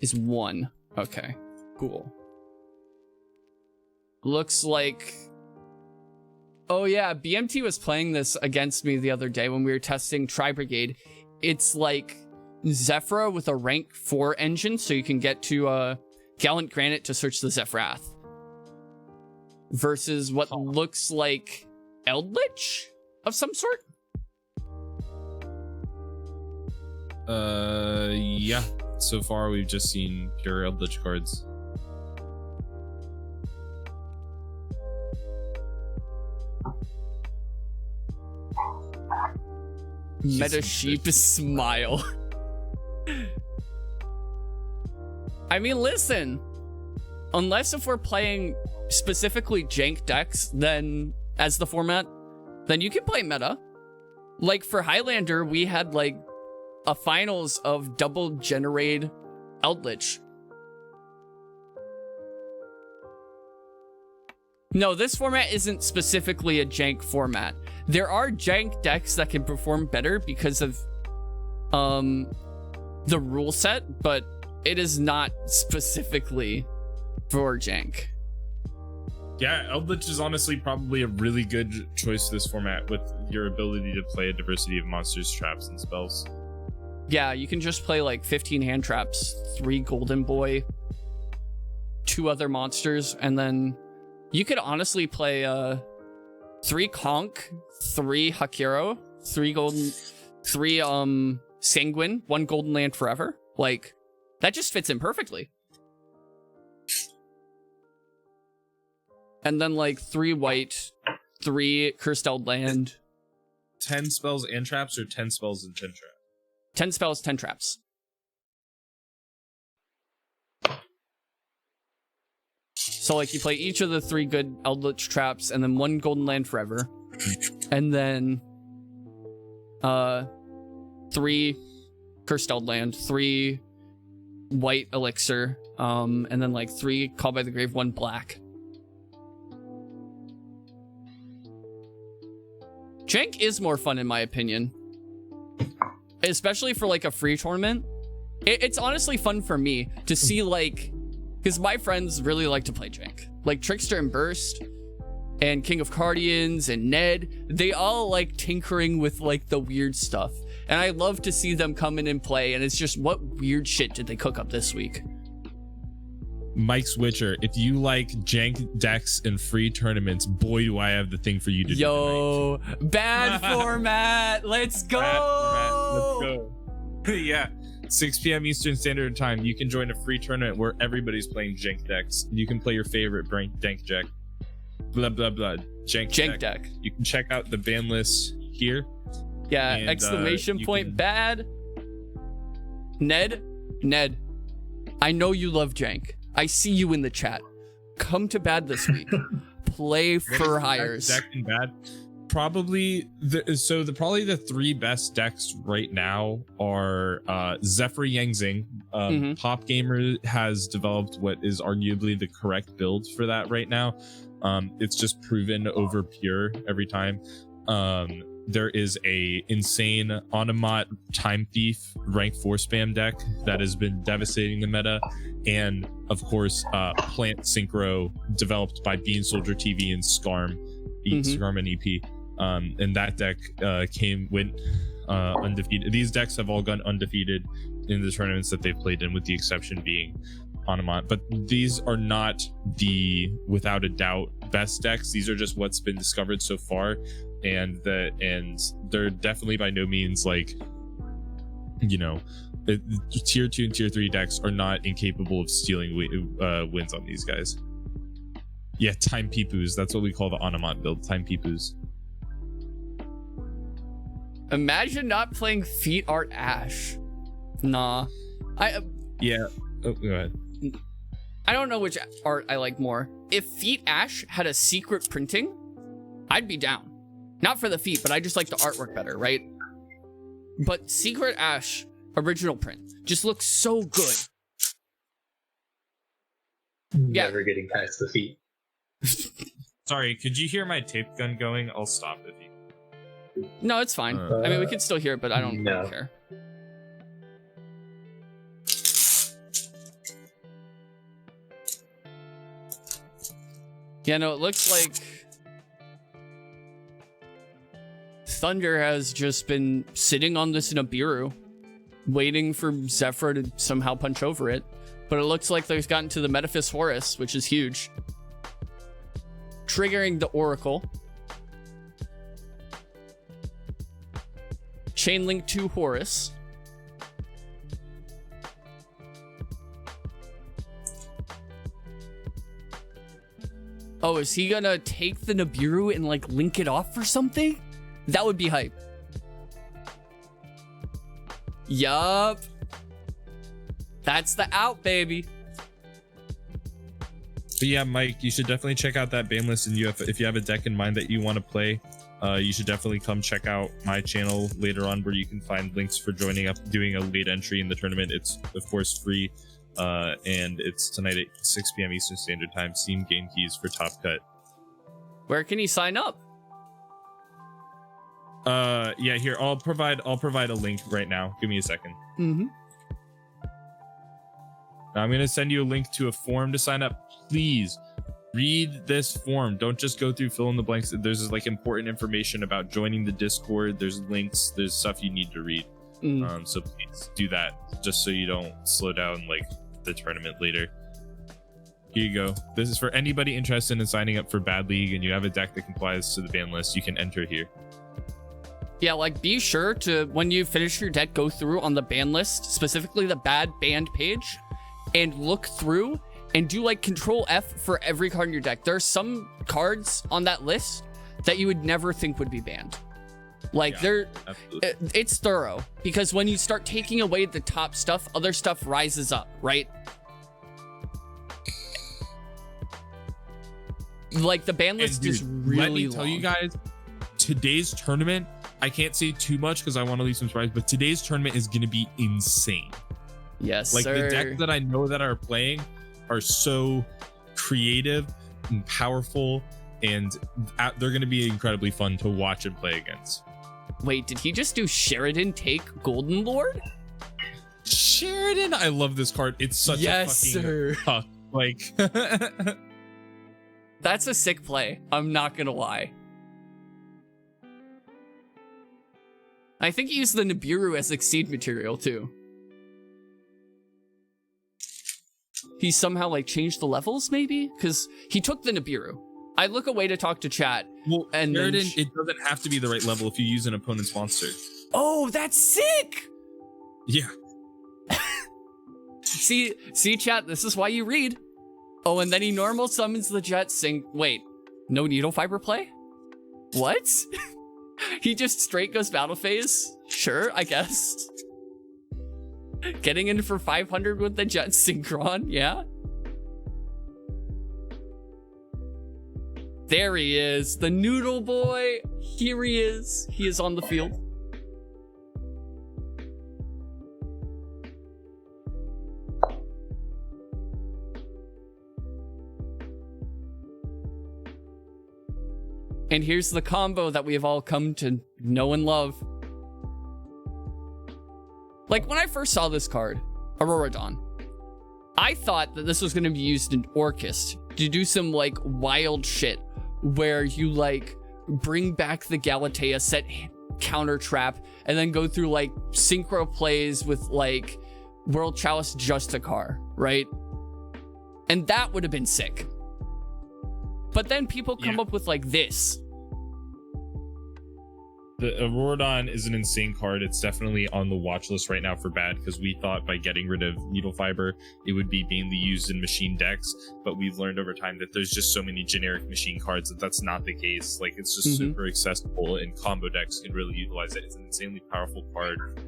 is 1. Okay, cool. Looks like... Oh yeah, BMT was playing this against me the other day when we were testing Tri-Brigade. It's like Zefra with a rank 4 engine, so you can get to Gallant Granite to search the Zefrath. Versus what looks like Eldlich of some sort? Yeah. So far, we've just seen pure Eldlich cards. Meta sheep smile. I mean, listen. Unless if we're playing specifically jank decks, then as the format, then you can play meta. Like for Highlander, we had like a finals of double generate Eldlich. No, this format isn't specifically a jank format. There are jank decks that can perform better because of the rule set, but it is not specifically for jank. Yeah, Eldlich is honestly probably a really good choice for this format with your ability to play a diversity of monsters, traps, and spells. Yeah, you can just play like 15 hand traps, 3 Golden Boy, 2 other monsters, and then you could honestly play 3 Conch, 3 Hakiro, 3 Sanguine, 1 Golden Land Forever. Like, that just fits in perfectly. And then like 3 white, 3 Cursed Eld Land. 10 spells and traps, or 10 spells and 10 traps? 10 spells, 10 traps. So like you play each of the 3 good Eldritch traps and then 1 Golden Land Forever. And then 3 Cursed Eld Land, 3 white Elixir, and then like 3 Call by the Grave, 1 black. Jank is more fun in my opinion. Especially for like a free tournament. It's honestly fun for me to see like, because my friends really like to play jank. Like Trickster and Burst and King of Cardians and Ned, they all like tinkering with like the weird stuff. And I love to see them come in and play, and it's just, what weird shit did they cook up this week? Mike Switcher, if you like jank decks and free tournaments, boy, do I have the thing for you to do. Yo, bad format. Let's go. Bad format. Let's go. Yeah, 6 p.m. Eastern Standard Time. You can join a free tournament where everybody's playing jank decks. You can play your favorite dank deck. Blah, blah, blah. Jank deck. You can check out the ban list here. Yeah, and, exclamation point bad. Ned, I know you love jank. I see you in the chat. Come to bad this week. Play for hires. Deck and bad. Probably probably the 3 best decks right now are Zefra Yangzing. Pop Gamer has developed what is arguably the correct build for that right now. It's just proven over pure every time. There is a insane Onomot Time Thief rank 4 spam deck that has been devastating the meta, and of course Plant Synchro, developed by Bean Soldier TV and Skarm and EP, and that deck went undefeated. These decks have all gone undefeated in the tournaments that they've played in, with the exception being Onomot. But these are not the, without a doubt, best decks. These are just what's been discovered so far. And they're definitely by no means like, you know, tier 2 and tier 3 decks are not incapable of stealing wins on these guys. Yeah, time peepoos. That's what we call the Onomot build. Time peepoos. Imagine not playing Feet Art Ash. Nah. Yeah. Oh, go ahead. I don't know which art I like more. If Feet Ash had a secret printing, I'd be down. Not for the feet, but I just like the artwork better, right? But Secret Ash original print just looks so good. Never getting past the feet. Sorry, could you hear my tape gun going? I'll stop if you... No, it's fine. I mean, we can still hear it, but I don't care. Yeah, no, it looks like Thunder has just been sitting on this Nibiru, waiting for Zefra to somehow punch over it. But it looks like they've gotten to the Metaphys Horus, which is huge. Triggering the Oracle. Chainlink to Horus. Oh, is he gonna take the Nibiru and like link it off or something? That would be hype. Yup. That's the out, baby. But yeah, Mike, you should definitely check out that ban list, and if you have a deck in mind that you want to play, you should definitely come check out my channel later on, where you can find links for joining up, doing a late entry in the tournament. It's of course free, and it's tonight at 6 p.m. Eastern Standard Time. Steam game keys for Top Cut. Where can he sign up? Yeah, here I'll provide a link right now. Give me a second. Mm-hmm. Now I'm gonna send you a link to a form to sign up. Please read this form. Don't just go through fill in the blanks. There's like important information about joining the Discord. There's links. There's stuff you need to read. So please do that, just so you don't slow down like the tournament later. Here you go. This is for anybody interested in signing up for Bad League, and you have a deck that complies to the ban list. You can enter here. Yeah, like be sure to, when you finish your deck, go through on the ban list, specifically the bad banned page, and look through and do like Control F for every card in your deck. There are some cards on that list that you would never think would be banned. Like it's thorough, because when you start taking away the top stuff, other stuff rises up, right? Like the ban list is really let me long. tell you guys, today's tournament, I can't say too much because I want to leave some surprise, but today's tournament is going to be insane. Yes, like sir. The decks that I know that are playing are so creative and powerful, and they're going to be incredibly fun to watch and play against. Wait, did he just do Sheridan take Golden Lord? Sheridan, I love this card. It's such a fucking tough, like that's a sick play. I'm not gonna lie. I think he used the Nibiru as Exceed material too. He somehow like changed the levels, maybe? Because he took the Nibiru. I look away to talk to chat. Well, and Sheridan, it doesn't have to be the right level if you use an opponent's monster. Oh, that's sick! Yeah. See, chat, this is why you read. Oh, and then he normal summons the Jet Sync. Wait, no needle fiber play? What? He just straight goes battle phase? Sure, I guess. Getting in for 500 with the Jet Synchron, yeah? There he is, the Noodle Boy. Here he is. He is on the field. And here's the combo that we have all come to know and love. Like, when I first saw this card, Aurora Dawn, I thought that this was going to be used in Orcust to do some, like, wild shit where you, like, bring back the Galatea, set counter trap, and then go through, like, synchro plays with, like, World Chalice Justicar, right? And that would have been sick. But then people come up with, like, this. The Auroradon is an insane card. It's definitely on the watch list right now for bad, because we thought by getting rid of Needle Fiber, it would be mainly used in machine decks. But we've learned over time that there's just so many generic machine cards that that's not the case. Like, it's just super accessible, and combo decks can really utilize it. It's an insanely powerful card.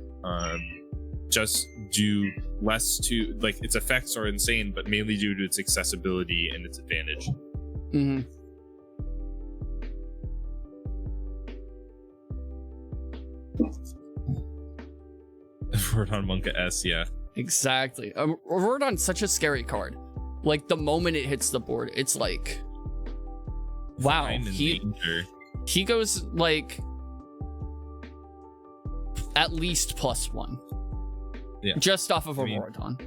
Just due less to, like, its effects are insane, but mainly due to its accessibility and its advantage. Auroradon Monka S, yeah. Exactly. Auroradon's such a scary card. Like, the moment it hits the board, it's like, wow, he goes, like, at least +1. Yeah. Just off of Auroradon.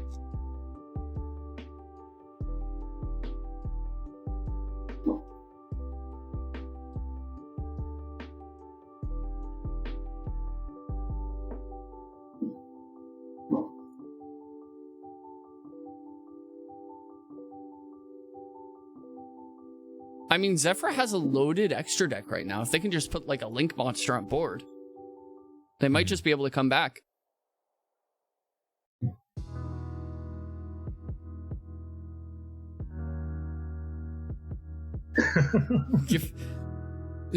I mean, Zefra has a loaded extra deck right now. If they can just put like a Link monster on board, they might just be able to come back.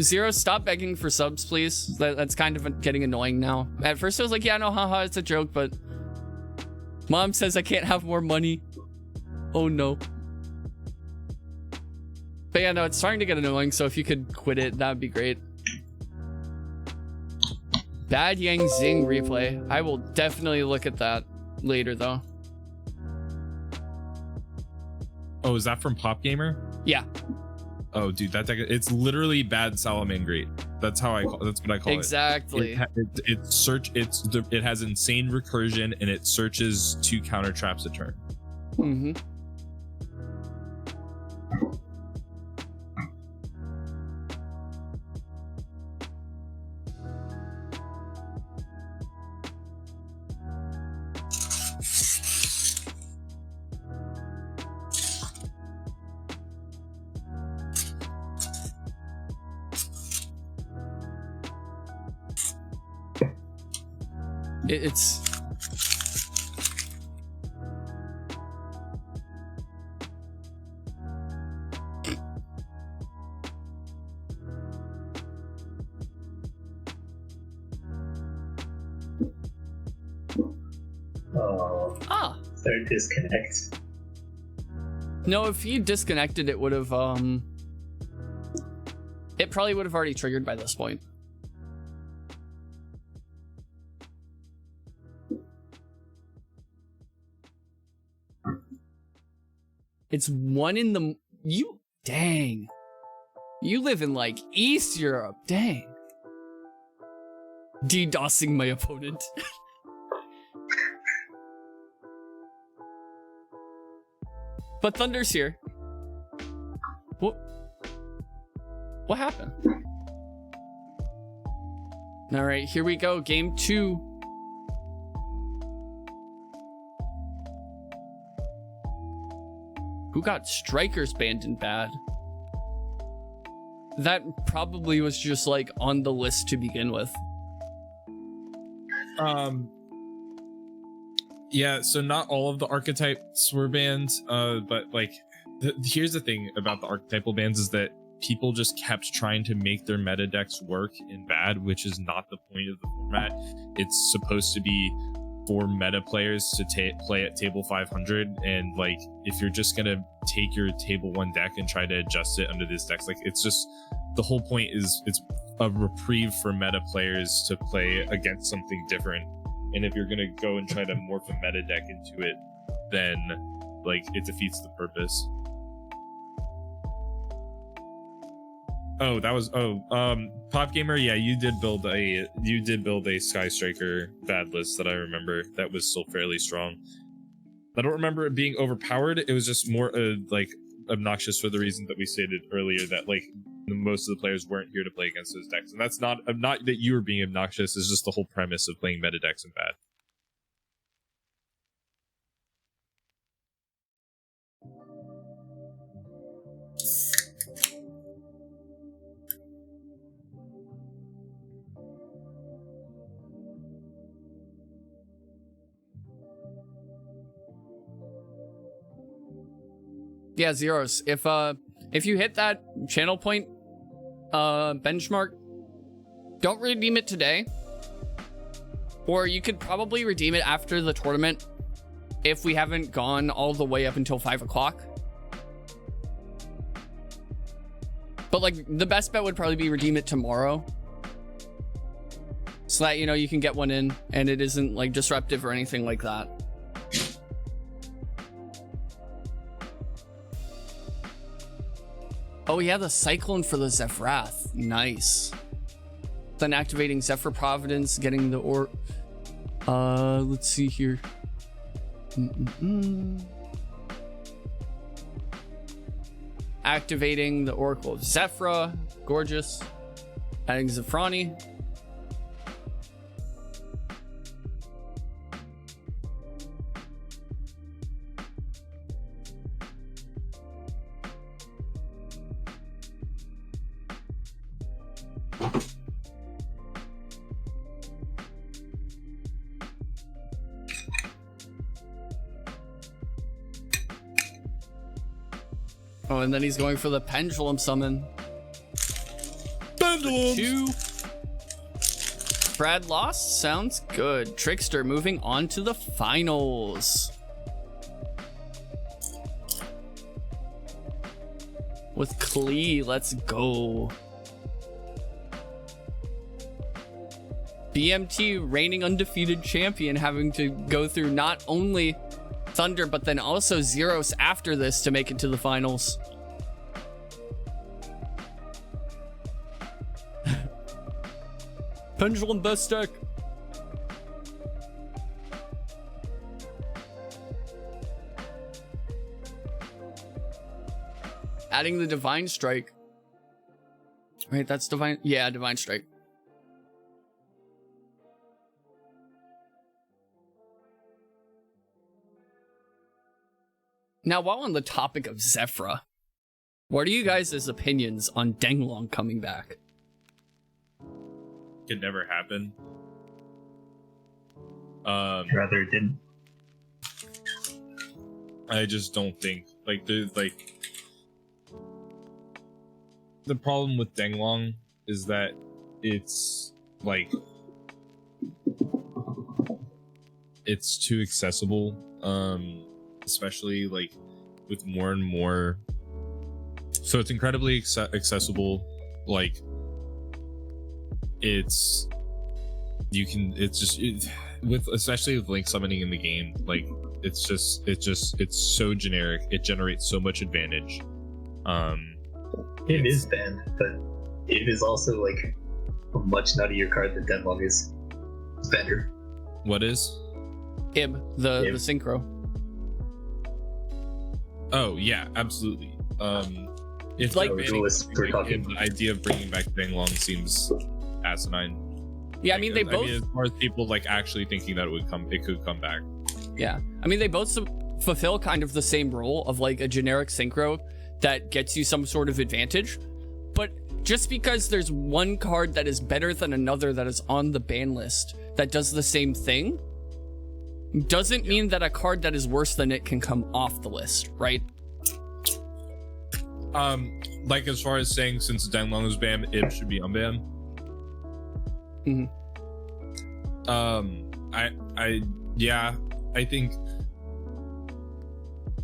Zero, stop begging for subs, please. That's kind of getting annoying now. At first I was like, yeah, no, haha, it's a joke, but Mom says I can't have more money. Oh no. But yeah, no, it's starting to get annoying, so if you could quit it, that'd be great. Bad Yang Zing replay. I will definitely look at that later, though. Oh, is that from Pop Gamer? Yeah. Oh, dude, that deck, it's literally bad Salamangreat. That's how that's what I call exactly. it. It has insane recursion and it searches 2 counter traps a turn. Mm-hmm. It's third disconnect. No, if you disconnected, it would have it probably would have already triggered by this point. It's 1 in the... Dang. You live in, like, East Europe. Dang. DDoSing my opponent. But Thunder's here. What happened? Alright, here we go. Game 2. Who got Strikers banned in bad? That probably was just like on the list to begin with. Yeah, so not all of the archetypes were banned, but like here's the thing about the archetypal bans is that people just kept trying to make their meta decks work in bad, which is not the point of the format. It's supposed to be for meta players to play at table 500, and like if you're just gonna take your table 1 deck and try to adjust it under this deck, like it's just, the whole point is it's a reprieve for meta players to play against something different. And if you're gonna go and try to morph a meta deck into it, then like it defeats the purpose. Oh, that was Pop Gamer, yeah, you did build a Sky Striker bad list that I remember that was still fairly strong. I don't remember it being overpowered. It was just more like obnoxious for the reason that we stated earlier, that like most of the players weren't here to play against those decks. And that's not that you were being obnoxious, it's just the whole premise of playing meta decks in bad. Yeah, Zeros. If you hit that channel point benchmark, don't redeem it today. Or you could probably redeem it after the tournament if we haven't gone all the way up until 5 o'clock. But like the best bet would probably be redeem it tomorrow, so that, you know, you can get one in and it isn't like disruptive or anything like that. Oh yeah, the Cyclone for the Zefrath. Nice. Then activating Zephyr Providence, getting the let's see here. Activating the Oracle of Zefra. Gorgeous. Adding Zephrani. Oh, and then he's going for the pendulum summon. Pendulum. 2. Brad lost? Sounds good. Trickster moving on to the finals. With Klee, let's go. BMT reigning undefeated champion, having to go through not only Thunder, but then also Zeros after this to make it to the finals. Pendulum best deck. Adding the Divine Strike. Wait, that's Divine. Yeah, Divine Strike. Now, while on the topic of Zefra, what are you guys' opinions on Denglong coming back? Could never happen. Rather it didn't. I just don't think the problem with Denglong is that it's like it's too accessible, especially like with more and more. So it's incredibly accessible. Like it's with especially with link summoning in the game, like it's so generic. It generates so much advantage. It is banned, but it is also like a much nuttier card than Denglong is. It's better. What is? Ib, the synchro. Oh yeah, absolutely. It's like the idea of bringing back Denglong seems asinine. Yeah, I mean they both. As far as people like actually thinking that it could come back. Yeah, I mean they both fulfill kind of the same role of like a generic synchro that gets you some sort of advantage, but just because there's one card that is better than another that is on the ban list that does the same thing doesn't mean that a card that is worse than it can come off the list, right? Like as far as saying since Denglong is banned, Ib should be unbanned. Mm-hmm. I think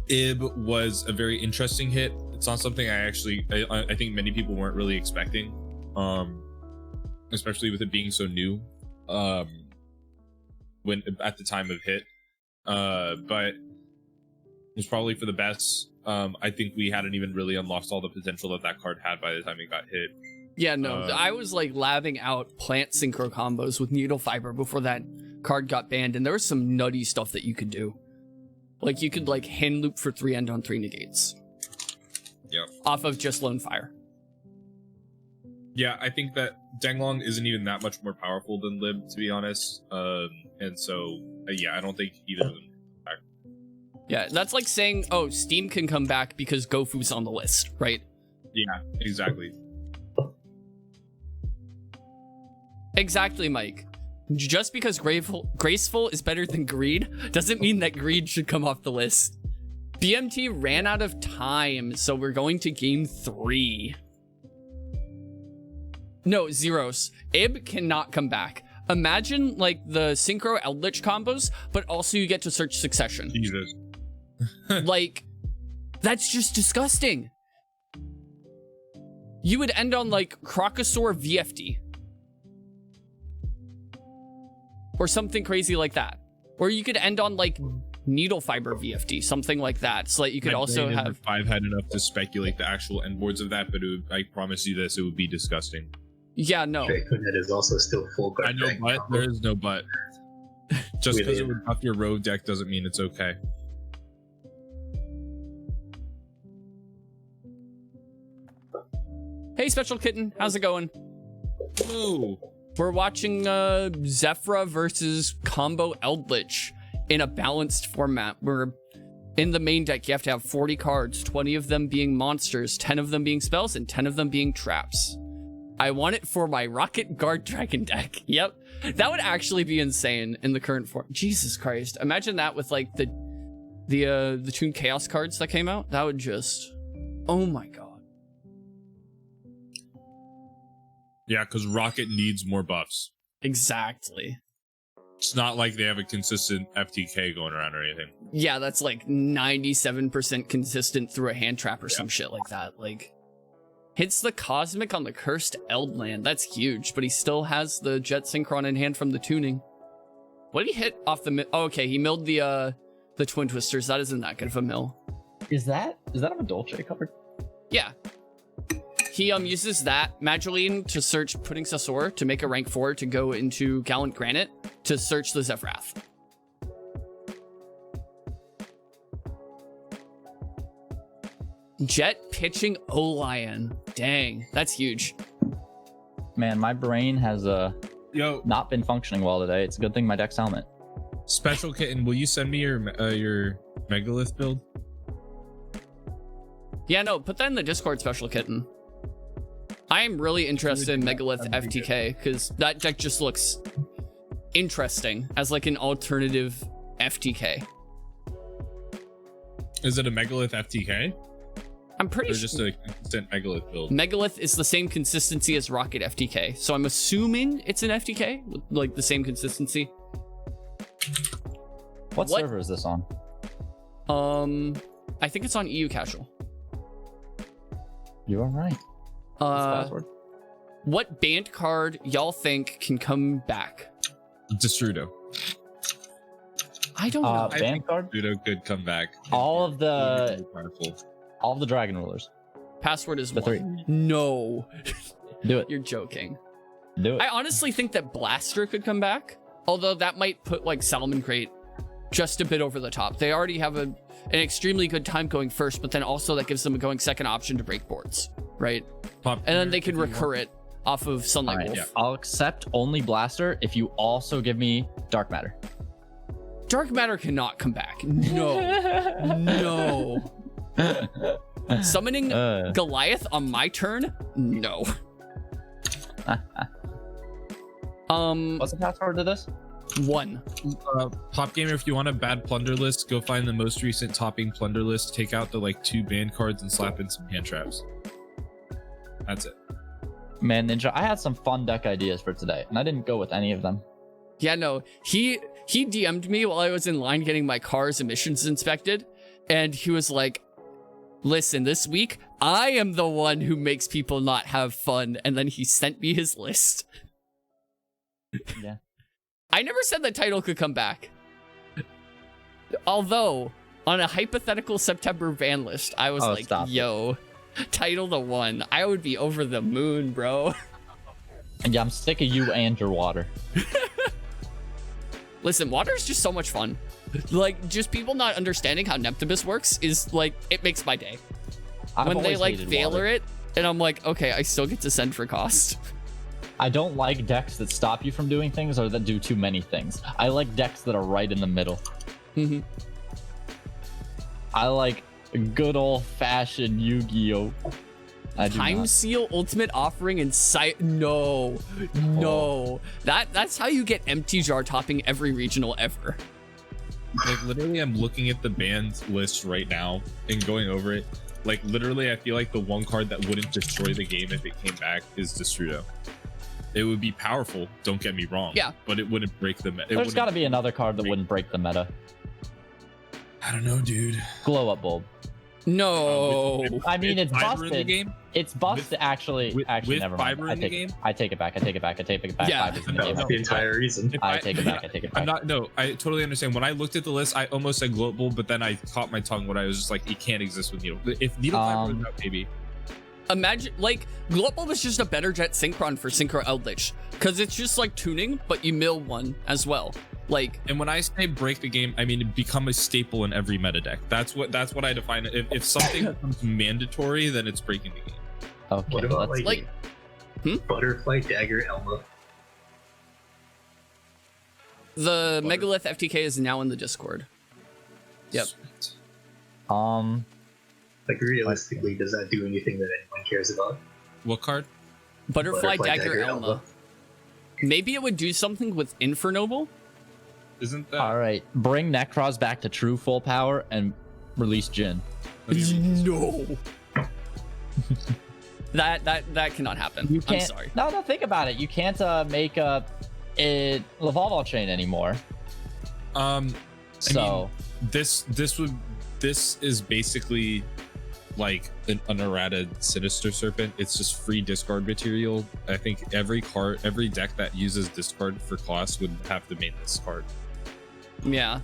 Ib was a very interesting hit. It's not something I think many people weren't really expecting, especially with it being so new, when at the time of hit, but it was probably for the best. I think we hadn't even really unlocked all the potential that card had by the time it got hit. Yeah, no, I was like labbing out plant synchro combos with needle fiber before that card got banned, and there was some nutty stuff that you could do. Like you could like hand loop for 3 end on 3 negates. Yeah. Off of just lone fire. Yeah, I think that Denglong isn't even that much more powerful than Lib, to be honest. And so yeah, I don't think either of them can come back. Yeah, that's like saying, oh, Steam can come back because Gofu's on the list, right? Yeah, exactly. Exactly, Mike. Just because Graceful is better than Greed doesn't mean that Greed should come off the list. BMT ran out of time, so we're going to game 3. No, Zeros. Ib cannot come back. Imagine like the Synchro Eldlich combos, but also you get to search Succession. Jesus. Like, that's just disgusting. You would end on like Crocosaur VFD. Or something crazy like that. Or you could end on like Needle Fiber VFD, something like that. So that you could also have... I've had enough to speculate the actual endboards of that, but I promise you this, it would be disgusting. Yeah, no. That is also still full card. I know, but there is no but. Just because it would buff your rogue deck doesn't mean it's okay. Hey, Special Kitten, how's it going? Hello. We're watching Zefra versus Combo Eldlich in a balanced format where in the main deck you have to have 40 cards, 20 of them being monsters, 10 of them being spells, and 10 of them being traps. I want it for my Rocket Guard Dragon deck. Yep. That would actually be insane in the current form. Jesus Christ. Imagine that with like the Toon Chaos cards that came out. That would just... Oh my god. Yeah, because Rocket needs more buffs. Exactly. It's not like they have a consistent FTK going around or anything. Yeah, that's like 97% consistent through a hand trap or some shit like that. Like, hits the Cosmic on the Cursed Eldland. That's huge, but he still has the Jet Synchron in hand from the tuning. What did he hit off the... Oh, okay, he milled the Twin Twisters. That isn't that good of a mill. Is that a Dolce card? Yeah. He uses that Magileine to search Pudding Sasor to make a rank 4 to go into Gallant Granite to search the Zefra. Jet pitching Olion. Dang, that's huge. Man, my brain has not been functioning well today. It's a good thing my deck's helmet. Special Kitten, will you send me your Megalith build? Yeah, no, put that in the Discord, Special Kitten. I am really interested in Megalith FTK because that deck just looks interesting as like an alternative FTK. Is it a Megalith FTK? I'm pretty or sure. just a consistent Megalith build? Megalith is the same consistency as Rocket FTK, so I'm assuming it's an FTK with like the same consistency. What server is this on? I think it's on EU Casual. You are right. What banned card y'all think can come back? Destrudo. I don't know. Banned card? Destrudo could come back. All of the Dragon Rulers. Password is the 1. 3. No. Do it. You're joking. Do it. I honestly think that Blaster could come back, although that might put like Salmon Crate just a bit over the top. They already have an extremely good time going first, but then also that gives them a going second option to break boards, right? And then they can recur it off of Sunlight Wolf. Yeah. I'll accept only Blaster if you also give me Dark Matter. Dark Matter cannot come back. No. No. Summoning Goliath on my turn? No. What's the password to this? 1. Pop Gamer, if you want a bad plunder list, go find the most recent topping plunder list, take out the like 2 banned cards and slap in some hand traps. That's it. Man, Ninja, I had some fun deck ideas for today, and I didn't go with any of them. Yeah, no. He DM'd me while I was in line getting my car's emissions inspected, and he was like, listen, this week, I am the one who makes people not have fun, and then he sent me his list. Yeah. I never said the title could come back. Although, on a hypothetical September ban list, I was like, yo, title the 1. I would be over the moon, bro. And yeah, I'm sick of you and your water. Listen, water is just so much fun. Like, just people not understanding how Neptibus works is, like, it makes my day. When they, like, Veiler it, and I'm like, okay, I still get to send for cost. I don't like decks that stop you from doing things or that do too many things. I like decks that are right in the middle. Mm-hmm. I like good old-fashioned Yu-Gi-Oh! Time Seal Ultimate Offering and No. That's how you get empty jar topping every regional ever. Like, literally, I'm looking at the banned list right now and going over it. Like, literally, I feel like the one card that wouldn't destroy the game if it came back is Destrudo. It would be powerful, don't get me wrong. Yeah. But it wouldn't break the meta. There's got to be another card that wouldn't break the meta. I don't know, dude. Glow Up Bulb. No. I mean, it's busted. In the game? It's busted, actually. Actually, never mind. I take it back. Yeah. Fiber's in the game. That's the entire reason. I take it back. I'm not. No, I totally understand. When I looked at the list, I almost said Global, but then I caught my tongue when I was just like, it can't exist with Needle. If Needle Fiber was out, maybe. Imagine, like, Global is just a better Jet Synchron for Synchro Eldlich, because it's just like tuning, but you mill 1 as well. Like, and when I say break the game, I mean become a staple in every meta deck. That's what I define it. If something becomes mandatory, then it's breaking the game. Okay. What about like Butterfly Dagger Elma? The Megalith FTK is now in the Discord. Yep. Like, realistically, does that do anything that anyone cares about? What card? Butterfly Dagger Elma. Maybe it would do something with Infernoble? Isn't that? All right, bring Necros back to true full power and release Jin. No. that cannot happen. You can't. I'm sorry. No, think about it. You can't make a Lavalval chain anymore. So this is basically like an unerrated Sinister Serpent. It's just free discard material. I think every deck that uses discard for cost would have to main this card. Yeah.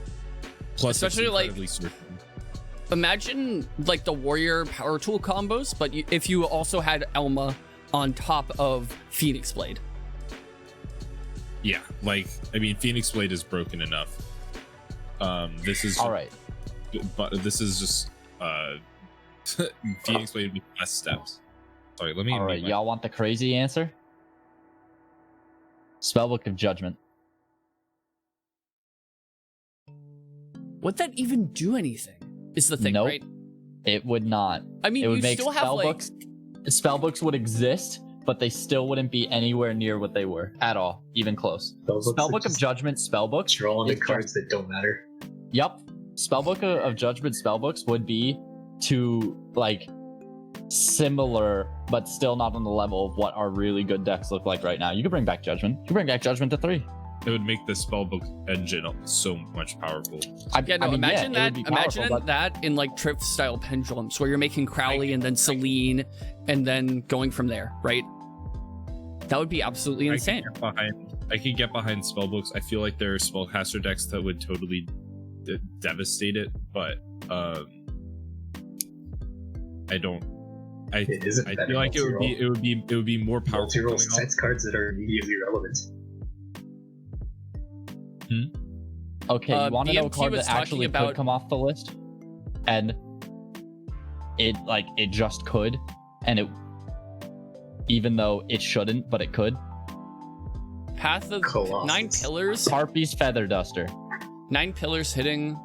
Plus, especially like imagine like the warrior power tool combos, but if you also had Elma on top of Phoenix Blade. Yeah, like I mean, Phoenix Blade is broken enough. This is all right, but this is just Phoenix Blade would be the best steps. Sorry, let me. All right, y'all want the crazy answer? Spellbook of Judgment. Would that even do anything? Is the thing, nope, right? It would not. I mean, it would you make still have spellbooks. Spellbooks would exist, but they still wouldn't be anywhere near what they were at all, even close. Spellbook of Judgment spellbooks. Drawing the cards that don't matter. Yep. Spellbook of Judgment spellbooks would be to like similar, but still not on the level of what our really good decks look like right now. You could bring back Judgment. You could bring back Judgment to 3. It would make the spellbook engine so much powerful. Imagine powerful, that in like Trift style pendulums where you're making Crowley and then Celine and then going from there, right? That would be absolutely insane. I could get behind spellbooks. I feel like there are spellcaster decks that would totally devastate it, but I don't. I feel like it would be more powerful. Multi-role sets cards that are immediately relevant. Okay, you want to know a card that actually could come off the list? And it just could, and it, even though it shouldn't, but it could. Path of Colossus. 9 pillars. Harpy's Feather Duster. 9 pillars hitting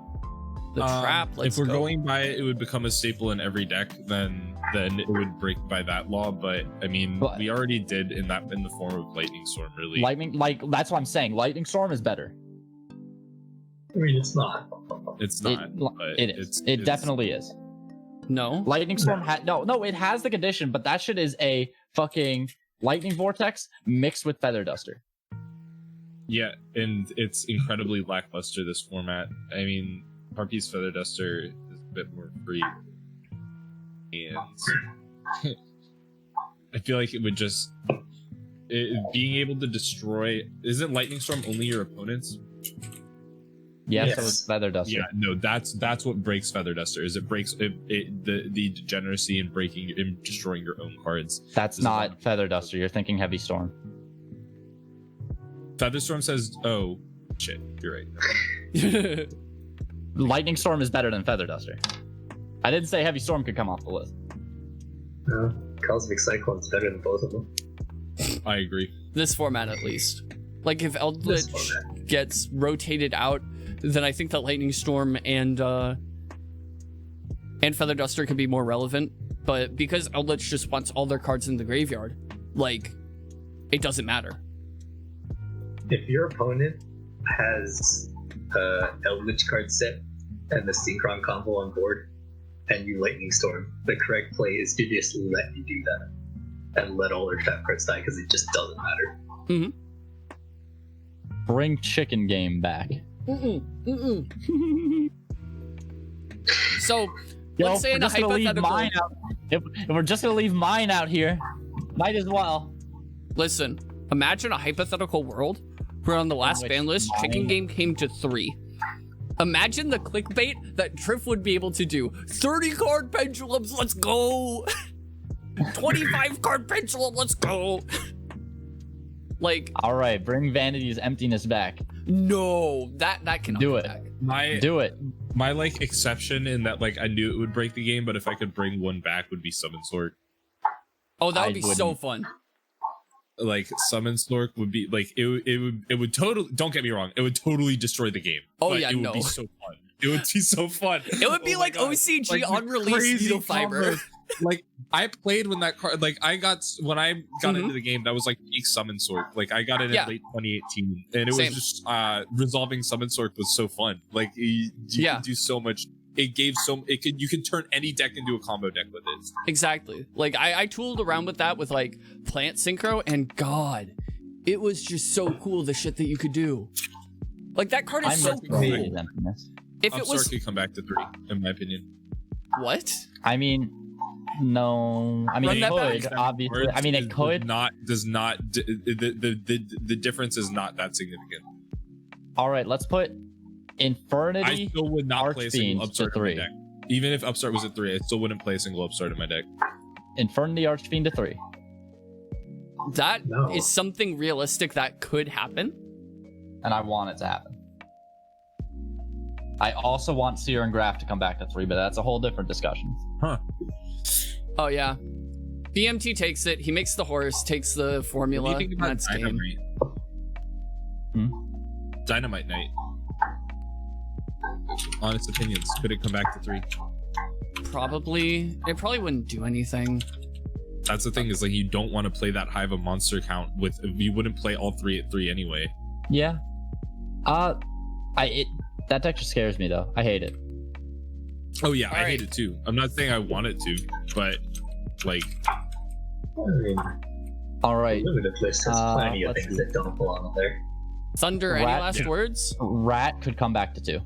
the trap. If we're going by it, it would become a staple in every deck. Then it would break by that law. But I mean, we already did in the form of Lightning Storm. Really, that's what I'm saying. Lightning Storm is better. I mean, it's not. It's not. It is. It definitely is. No. Lightning Storm no, it has the condition, but that shit is a fucking Lightning Vortex mixed with Feather Duster. Yeah, and it's incredibly lackluster, this format. I mean, Harpy's Feather Duster is a bit more free. And I feel like it would just being able to destroy. Isn't Lightning Storm only your opponents? Yes. So it's Feather Duster. Yeah, no, that's what breaks Feather Duster. Is it breaks the degeneracy in destroying your own cards. That's not Feather Duster. You're thinking Heavy Storm. Feather Storm says, "Oh shit, you're right." Lightning Storm is better than Feather Duster. I didn't say Heavy Storm could come off the list. No, Cosmic Cyclone's better than both of them. I agree. This format, at least. Like if Eldlich gets rotated out, then I think that Lightning Storm and Feather Duster could be more relevant. But because Eldlich just wants all their cards in the graveyard, like, it doesn't matter. If your opponent has Eldlich card set and the Synchron combo on board, and you Lightning Storm, the correct play is to just let you do that and let all their trap cards die because it just doesn't matter. Mm-hmm. Bring Chicken Game back. So, let's say in a hypothetical. If we're just gonna leave mine out here, might as well. Listen, imagine a hypothetical world where on the last ban list, Chicken Game came to 3. Imagine the clickbait that Triff would be able to do. 30 card pendulums, let's go! 25 card pendulum, let's go! Like, all right, bring Vanity's Emptiness back. No, that cannot do it. Back. Do it. My like exception in that like I knew it would break the game, but if I could bring one back would be Summon Slork. Oh, that would be so fun. Like Summon Slork would be like it would totally, don't get me wrong, it would totally destroy the game. Oh yeah, it would be so fun. It would be so fun. It would be like OCG like unreleased needle fiber. like I played when that card, like when I got into the game, that was like peak summon sort. Like I got it in late 2018, and it was just resolving summon sort was so fun. Like you could do so much. You can turn any deck into a combo deck with it. Exactly. Like I tooled around with that with like plant synchro, and God, it was just so cool the shit that you could do. Like that card is so cool. If it was, could come back to 3, in my opinion. What? I mean, no. I mean, it could, obviously. I mean, it could. The difference is not that significant. All right, let's put Infernity. I still would not play a single Upstart in my 3. deck. Even if Upstart was at 3, I still wouldn't play a single Upstart in my deck. Infernity Archfiend to 3. That is something realistic that could happen. And I want it to happen. I also want Seer and Graph to come back to 3, but that's a whole different discussion. Huh. Oh, yeah. BMT takes it. He makes the horse, takes the formula. What do you think about that's game. Dynamite Knight. Honest opinions. Could it come back to 3? Probably. It probably wouldn't do anything. That's the thing, is like you don't want to play that high of a monster count with. You wouldn't play all 3 at 3 anyway. Yeah. That deck just scares me though. I hate it. Oh yeah, I hate it too. I'm not saying I want it to, but like. All right. Limited list has plenty of things that don't belong there. Thunder, any last words? Rat could come back to 2.